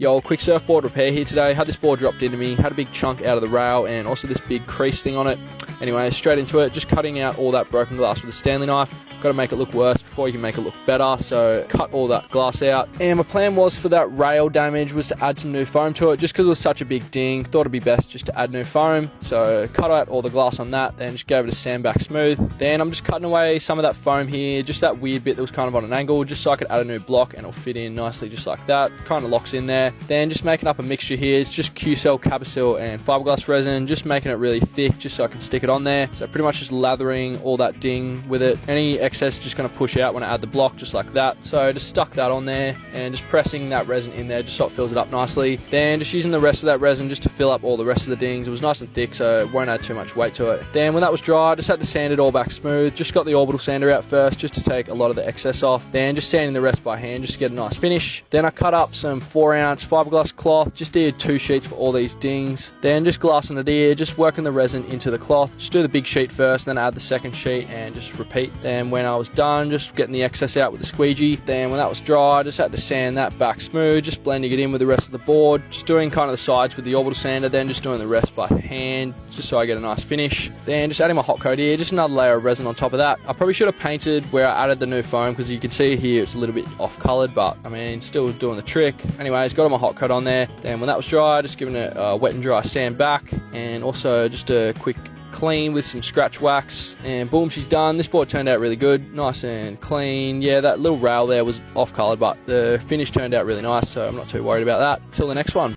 Yo, quick surfboard repair here today. Had this board dropped into me, had a big chunk out of the rail and also this big crease thing on it. Anyway, straight into it, just cutting out all that broken glass with a Stanley knife. Got to make it look worse before you can make it look better, so cut all that glass out. And my plan was for that rail damage was to add some new foam to it, just because it was such a big ding. Thought it'd be best just to add new foam, so cut out all the glass on that, then just gave it a sand back smooth. Then I'm just cutting away some of that foam here, just that weird bit that was kind of on an angle, just so I could add a new block and it'll fit in nicely just like that. Kind of locks in there. Then just making up a mixture here. It's just Q-Cell, Cabasil and fiberglass resin, just making it really thick just so I can stick it on there. So pretty much just lathering all that ding with it. Any excess just going to push out when I add the block just like that. So just stuck that on there and just pressing that resin in there just so it fills it up nicely. Then just using the rest of that resin just to fill up all the rest of the dings. It was nice and thick, so it won't add too much weight to it. Then when that was dry, I just had to sand it all back smooth. Just got the orbital sander out first just to take a lot of the excess off. Then just sanding the rest by hand just to get a nice finish. Then I cut up some 4-ounce fiberglass cloth, just did 2 sheets for all these dings. Then just glassing it here, just working the resin into the cloth. Just do the big sheet first, then add the second sheet and just repeat. Then when I was done, just getting the excess out with the squeegee. Then when that was dry, I just had to sand that back smooth, just blending it in with the rest of the board. Just doing kind of the sides with the orbital sander, then just doing the rest by hand, just so I get a nice finish. Then just adding my hot coat here, just another layer of resin on top of that. I probably should have painted where I added the new foam, because you can see here it's a little bit off colored, but I mean, still doing the trick. Anyways, got all my hot coat on there. Then when that was dry, just giving it a wet and dry sand back, and also just a quick clean with some scratch wax, and boom, she's done. This board turned out really good, nice and clean. Yeah, that little rail there was off colored, but the finish turned out really nice, so I'm not too worried about that. Till the next one.